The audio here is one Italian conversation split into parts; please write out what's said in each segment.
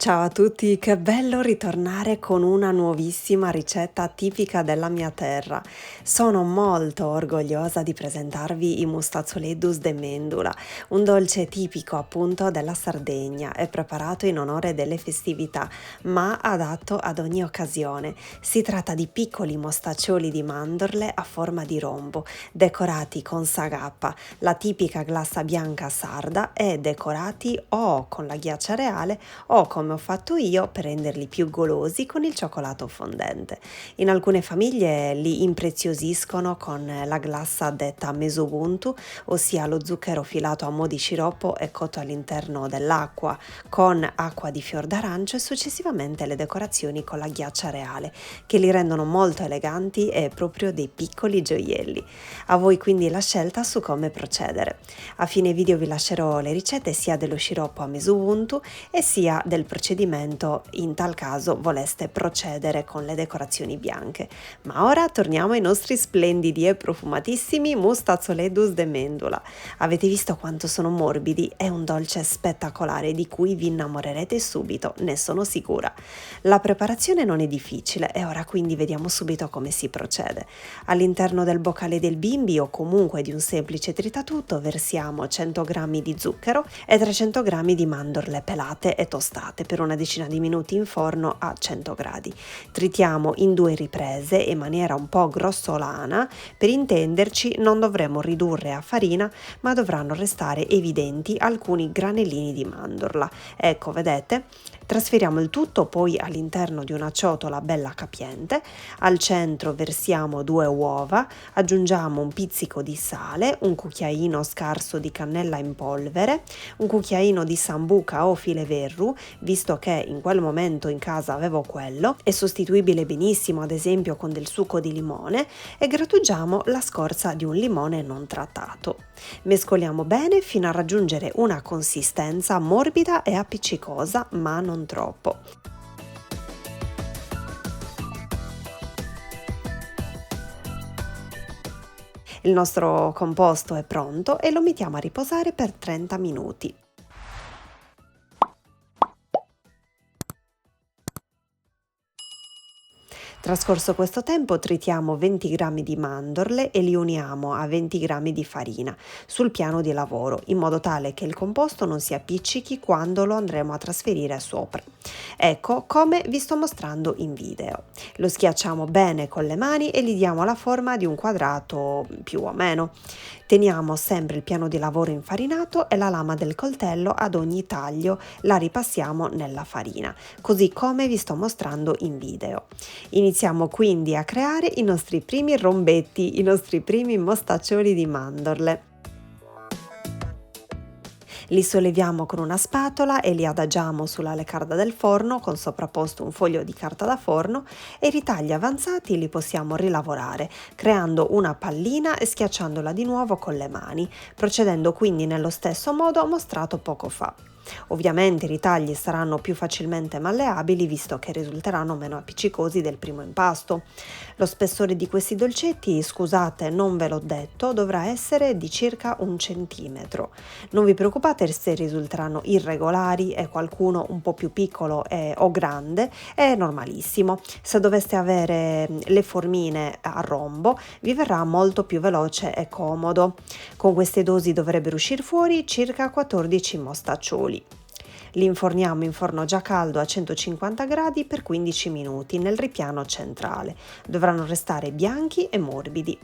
Ciao a tutti, che bello ritornare con una nuovissima ricetta tipica della mia terra. Sono molto orgogliosa di presentarvi i mustazzoleddus de Mendula, un dolce tipico appunto della Sardegna e preparato in onore delle festività, ma adatto ad ogni occasione. Si tratta di piccoli mostaccioli di mandorle a forma di rombo, decorati con sagappa, la tipica glassa bianca sarda, e decorati o con la ghiaccia reale o, come ho fatto io, per renderli più golosi, con il cioccolato fondente. In alcune famiglie li impreziosiscono con la glassa detta mesobuntu, ossia lo zucchero filato a mo' di sciroppo e cotto all'interno dell'acqua con acqua di fior d'arancio, e successivamente le decorazioni con la ghiaccia reale, che li rendono molto eleganti e proprio dei piccoli gioielli. A voi quindi la scelta su come procedere. A fine video vi lascerò le ricette sia dello sciroppo a mesobuntu e sia del procedimento in tal caso voleste procedere con le decorazioni bianche. Ma ora torniamo ai nostri splendidi e profumatissimi mustazzoleddus de Mendula. Avete visto quanto sono morbidi? È un dolce spettacolare di cui vi innamorerete subito, ne sono sicura. La preparazione non è difficile e ora quindi vediamo subito come si procede. All'interno del boccale del bimbi o comunque di un semplice tritatutto versiamo 100 g di zucchero e 300 g di mandorle pelate e tostate per una decina di minuti in forno a 100 gradi. Tritiamo in 2 riprese in maniera un po' grossolana. Per intenderci, non dovremo ridurre a farina, ma dovranno restare evidenti alcuni granellini di mandorla. Ecco, vedete? Trasferiamo il tutto poi all'interno di una ciotola bella capiente. Al centro versiamo 2 uova, aggiungiamo un pizzico di sale, un cucchiaino scarso di cannella in polvere, un cucchiaino di sambuca o fileverru, visto che in quel momento in casa avevo quello, è sostituibile benissimo ad esempio con del succo di limone, e grattugiamo la scorza di un limone non trattato. Mescoliamo bene fino a raggiungere una consistenza morbida e appiccicosa, ma non troppo. Il nostro composto è pronto e lo mettiamo a riposare per 30 minuti. Trascorso questo tempo tritiamo 20 g di mandorle e li uniamo a 20 g di farina sul piano di lavoro, in modo tale che il composto non si appiccichi quando lo andremo a trasferire sopra. Ecco come vi sto mostrando in video. Lo schiacciamo bene con le mani e gli diamo la forma di un quadrato più o meno. Teniamo sempre il piano di lavoro infarinato e la lama del coltello ad ogni taglio la ripassiamo nella farina, così come vi sto mostrando in video. Iniziamo quindi a creare i nostri primi rombetti, i nostri primi mostaccioli di mandorle. Li solleviamo con una spatola e li adagiamo sulla leccarda del forno con sovrapposto un foglio di carta da forno, e i ritagli avanzati li possiamo rilavorare creando una pallina e schiacciandola di nuovo con le mani, procedendo quindi nello stesso modo mostrato poco fa. Ovviamente i ritagli saranno più facilmente malleabili visto che risulteranno meno appiccicosi del primo impasto. Lo spessore di questi dolcetti, scusate, non ve l'ho detto, dovrà essere di circa 1 centimetro. Non vi preoccupate se risulteranno irregolari e qualcuno un po' più piccolo o grande, è normalissimo. Se doveste avere le formine a rombo vi verrà molto più veloce e comodo. Con queste dosi dovrebbero uscire fuori circa 14 mostaccioli. Li inforniamo in forno già caldo a 150 gradi per 15 minuti nel ripiano centrale. Dovranno restare bianchi e morbidi.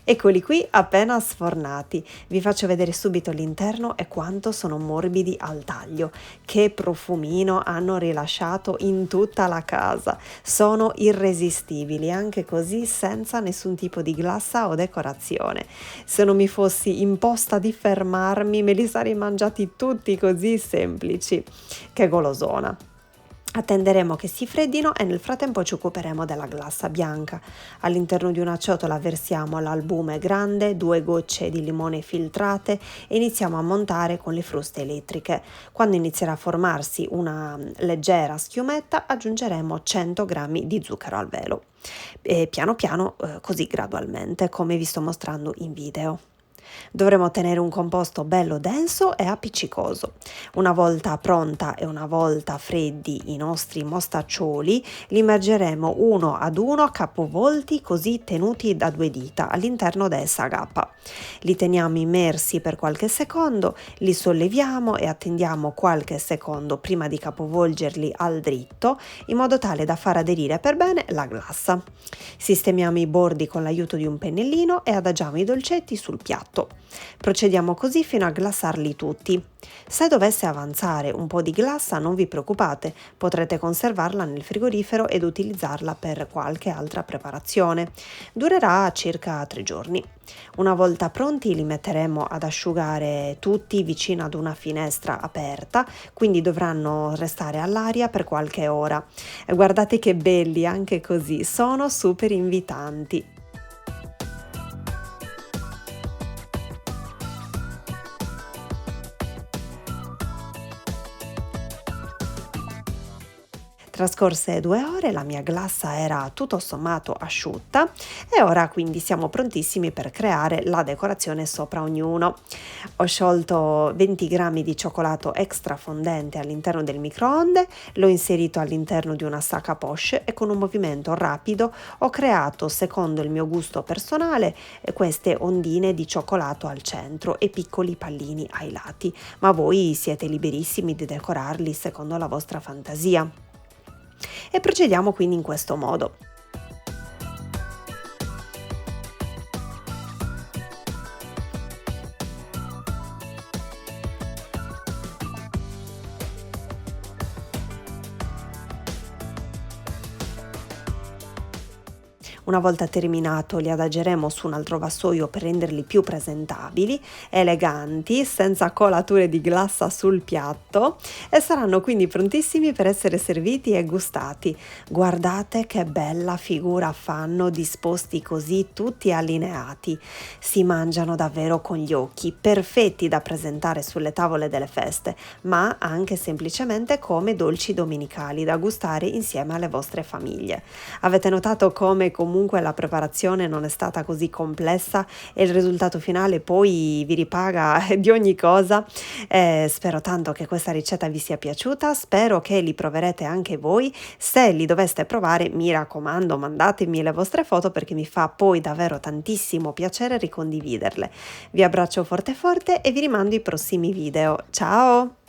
Eccoli qui appena sfornati. Vi faccio vedere subito l'interno e quanto sono morbidi al taglio. Che profumino hanno rilasciato in tutta la casa. Sono irresistibili, anche così senza nessun tipo di glassa o decorazione. Se non mi fossi imposta di fermarmi, me li sarei mangiati tutti così semplici. Che golosona! Attenderemo che si freddino e nel frattempo ci occuperemo della glassa bianca. All'interno di una ciotola versiamo l'albume grande, 2 gocce di limone filtrate e iniziamo a montare con le fruste elettriche. Quando inizierà a formarsi una leggera schiumetta aggiungeremo 100 g di zucchero al velo. E piano piano, così gradualmente, come vi sto mostrando in video. Dovremo ottenere un composto bello denso e appiccicoso. Una volta pronta e una volta freddi i nostri mostaccioli, li immergeremo uno ad uno capovolti così tenuti da 2 dita all'interno del sagappa. Li teniamo immersi per qualche secondo, li solleviamo e attendiamo qualche secondo prima di capovolgerli al dritto in modo tale da far aderire per bene la glassa. Sistemiamo i bordi con l'aiuto di un pennellino e adagiamo i dolcetti sul piatto. Procediamo così fino a glassarli tutti. Se dovesse avanzare un po' di glassa non vi preoccupate, potrete conservarla nel frigorifero ed utilizzarla per qualche altra preparazione. Durerà circa 3 giorni. Una volta pronti li metteremo ad asciugare tutti vicino ad una finestra aperta, quindi dovranno restare all'aria per qualche ora. E guardate che belli anche così, sono super invitanti. Trascorse 2 ore, la mia glassa era tutto sommato asciutta e ora quindi siamo prontissimi per creare la decorazione sopra ognuno. Ho sciolto 20 grammi di cioccolato extra fondente all'interno del microonde, l'ho inserito all'interno di una sacca poche e con un movimento rapido ho creato, secondo il mio gusto personale, queste ondine di cioccolato al centro e piccoli pallini ai lati, ma voi siete liberissimi di decorarli secondo la vostra fantasia. E procediamo quindi in questo modo. Una volta terminato li adageremo su un altro vassoio per renderli più presentabili, eleganti, senza colature di glassa sul piatto e saranno quindi prontissimi per essere serviti e gustati. Guardate che bella figura fanno disposti così tutti allineati. Si mangiano davvero con gli occhi, perfetti da presentare sulle tavole delle feste, ma anche semplicemente come dolci domenicali da gustare insieme alle vostre famiglie. Avete notato come comunque la preparazione non è stata così complessa e il risultato finale poi vi ripaga di ogni cosa? Spero tanto che questa ricetta vi sia piaciuta, spero che li proverete anche voi. Se li doveste provare, mi raccomando, mandatemi le vostre foto perché mi fa poi davvero tantissimo piacere ricondividerle. Vi abbraccio forte forte e vi rimando ai prossimi video. Ciao!